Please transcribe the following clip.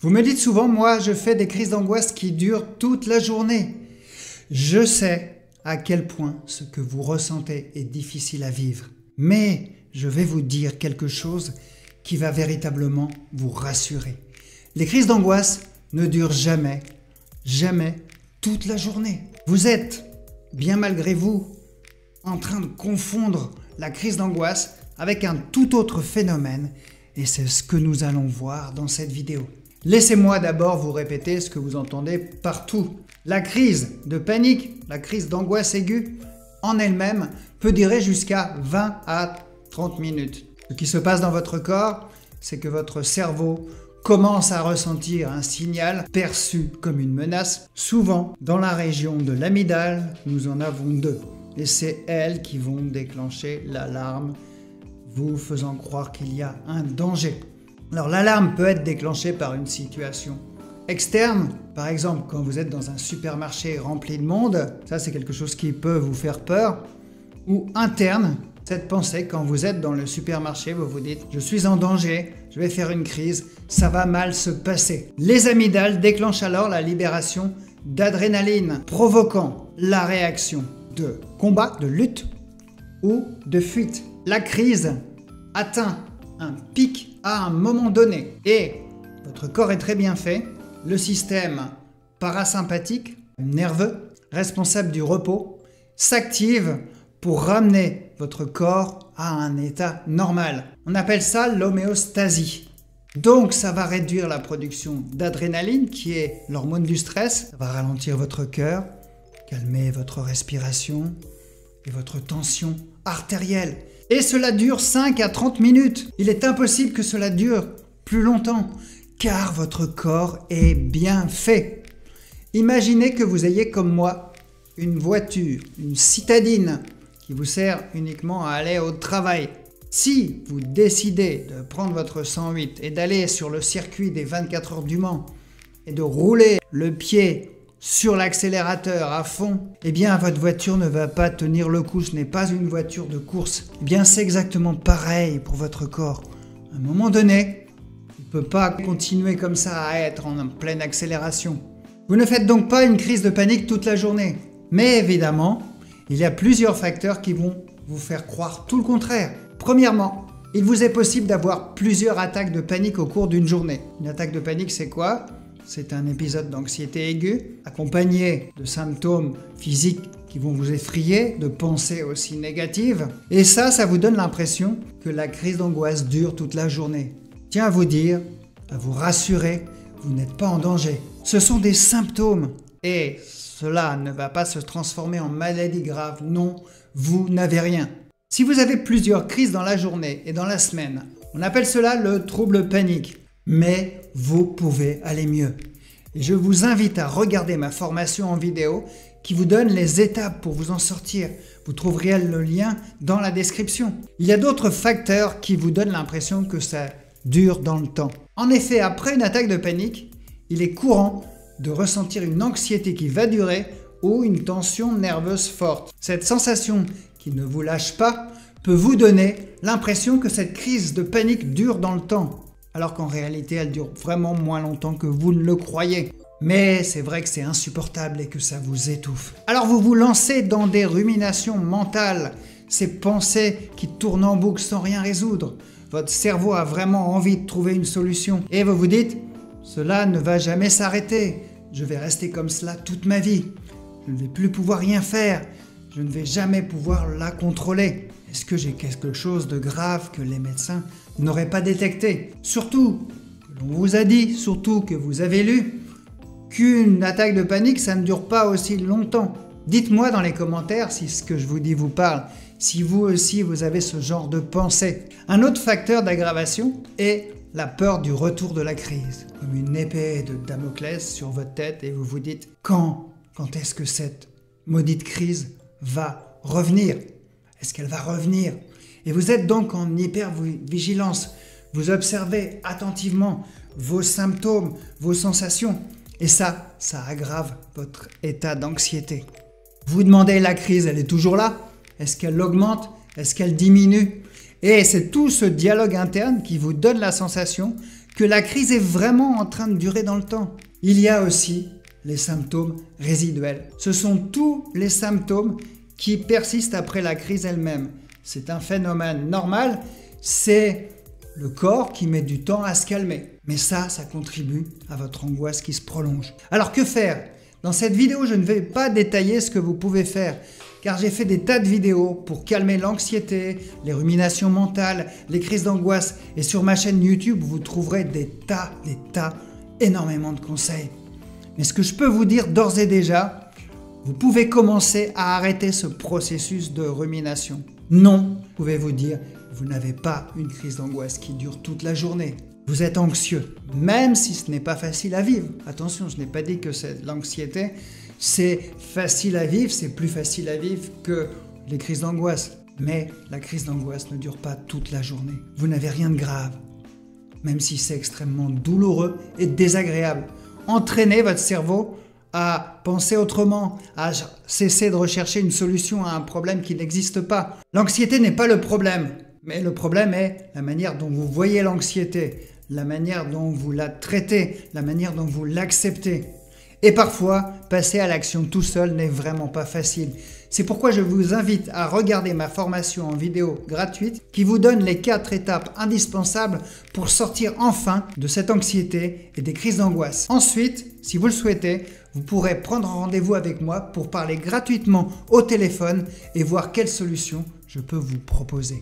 Vous me dites souvent, moi je fais des crises d'angoisse qui durent toute la journée. Je sais à quel point ce que vous ressentez est difficile à vivre. Mais je vais vous dire quelque chose qui va véritablement vous rassurer. Les crises d'angoisse ne durent jamais, jamais toute la journée. Vous êtes, bien malgré vous, en train de confondre la crise d'angoisse avec un tout autre phénomène et c'est ce que nous allons voir dans cette vidéo. Laissez-moi d'abord vous répéter ce que vous entendez partout. La crise de panique, la crise d'angoisse aiguë, en elle-même, peut durer jusqu'à 20 à 30 minutes. Ce qui se passe dans votre corps, c'est que votre cerveau commence à ressentir un signal perçu comme une menace. Souvent, dans la région de l'amygdale, nous en avons deux. Et c'est elles qui vont déclencher l'alarme, vous faisant croire qu'il y a un danger. Alors l'alarme peut être déclenchée par une situation externe, par exemple quand vous êtes dans un supermarché rempli de monde, ça c'est quelque chose qui peut vous faire peur, ou interne, cette pensée quand vous êtes dans le supermarché, vous vous dites « je suis en danger, je vais faire une crise, ça va mal se passer ». Les amygdales déclenchent alors la libération d'adrénaline, provoquant la réaction de combat, de lutte ou de fuite. La crise atteint un pic à un moment donné et votre corps est très bien fait. Le système parasympathique, nerveux, responsable du repos, s'active pour ramener votre corps à un état normal. On appelle ça l'homéostasie. Donc ça va réduire la production d'adrénaline qui est l'hormone du stress, ça va ralentir votre cœur, calmer votre respiration et votre tension artérielle. Et cela dure 5 à 30 minutes. Il est impossible que cela dure plus longtemps, car votre corps est bien fait. Imaginez que vous ayez comme moi une voiture, une citadine, qui vous sert uniquement à aller au travail. Si vous décidez de prendre votre 108 et d'aller sur le circuit des 24 heures du Mans et de rouler le pied sur l'accélérateur à fond, eh bien votre voiture ne va pas tenir le coup, ce n'est pas une voiture de course. Eh bien c'est exactement pareil pour votre corps. À un moment donné, il ne peut pas continuer comme ça à être en pleine accélération. Vous ne faites donc pas une crise de panique toute la journée. Mais évidemment, il y a plusieurs facteurs qui vont vous faire croire tout le contraire. Premièrement, il vous est possible d'avoir plusieurs attaques de panique au cours d'une journée. Une attaque de panique, c'est quoi ? C'est un épisode d'anxiété aiguë, accompagné de symptômes physiques qui vont vous effrayer, de pensées aussi négatives. Et ça vous donne l'impression que la crise d'angoisse dure toute la journée. Je tiens à vous dire, à vous rassurer, vous n'êtes pas en danger. Ce sont des symptômes et cela ne va pas se transformer en maladie grave. Non, vous n'avez rien. Si vous avez plusieurs crises dans la journée et dans la semaine, on appelle cela le trouble panique. Mais vous pouvez aller mieux. Et je vous invite à regarder ma formation en vidéo qui vous donne les étapes pour vous en sortir. Vous trouverez le lien dans la description. Il y a d'autres facteurs qui vous donnent l'impression que ça dure dans le temps. En effet, après une attaque de panique, il est courant de ressentir une anxiété qui va durer ou une tension nerveuse forte. Cette sensation qui ne vous lâche pas peut vous donner l'impression que cette crise de panique dure dans le temps. Alors qu'en réalité, elle dure vraiment moins longtemps que vous ne le croyez. Mais c'est vrai que c'est insupportable et que ça vous étouffe. Alors vous vous lancez dans des ruminations mentales, ces pensées qui tournent en boucle sans rien résoudre. Votre cerveau a vraiment envie de trouver une solution. Et vous vous dites, cela ne va jamais s'arrêter. Je vais rester comme cela toute ma vie. Je ne vais plus pouvoir rien faire. Je ne vais jamais pouvoir la contrôler. Est-ce que j'ai quelque chose de grave que les médecins n'auraient pas détecté? Surtout, on vous a dit, surtout que vous avez lu, qu'une attaque de panique, ça ne dure pas aussi longtemps. Dites-moi dans les commentaires si ce que je vous dis vous parle, si vous aussi vous avez ce genre de pensée. Un autre facteur d'aggravation est la peur du retour de la crise. Comme une épée de Damoclès sur votre tête et vous vous dites quand est-ce que cette maudite crise va revenir? Est-ce qu'elle va revenir? Et vous êtes donc en hyper-vigilance. Vous observez attentivement vos symptômes, vos sensations. Et ça aggrave votre état d'anxiété. Vous demandez, la crise, elle est toujours là? Est-ce qu'elle augmente? Est-ce qu'elle diminue? Et c'est tout ce dialogue interne qui vous donne la sensation que la crise est vraiment en train de durer dans le temps. Il y a aussi les symptômes résiduels. Ce sont tous les symptômes qui persistent après la crise elle-même. C'est un phénomène normal, c'est le corps qui met du temps à se calmer. Mais ça contribue à votre angoisse qui se prolonge. Alors que faire? Dans cette vidéo, je ne vais pas détailler ce que vous pouvez faire, car j'ai fait des tas de vidéos pour calmer l'anxiété, les ruminations mentales, les crises d'angoisse. Et sur ma chaîne YouTube, vous trouverez des tas, énormément de conseils. Mais ce que je peux vous dire d'ores et déjà, vous pouvez commencer à arrêter ce processus de rumination. Non, pouvez-vous dire, vous n'avez pas une crise d'angoisse qui dure toute la journée. Vous êtes anxieux, même si ce n'est pas facile à vivre. Attention, je n'ai pas dit que l'anxiété, c'est facile à vivre, c'est plus facile à vivre que les crises d'angoisse. Mais la crise d'angoisse ne dure pas toute la journée. Vous n'avez rien de grave, même si c'est extrêmement douloureux et désagréable. Entraînez votre cerveau à penser autrement, à cesser de rechercher une solution à un problème qui n'existe pas. L'anxiété n'est pas le problème, mais le problème est la manière dont vous voyez l'anxiété, la manière dont vous la traitez, la manière dont vous l'acceptez. Et parfois, passer à l'action tout seul n'est vraiment pas facile. C'est pourquoi je vous invite à regarder ma formation en vidéo gratuite qui vous donne les 4 étapes indispensables pour sortir enfin de cette anxiété et des crises d'angoisse. Ensuite, si vous le souhaitez, vous pourrez prendre rendez-vous avec moi pour parler gratuitement au téléphone et voir quelles solutions je peux vous proposer.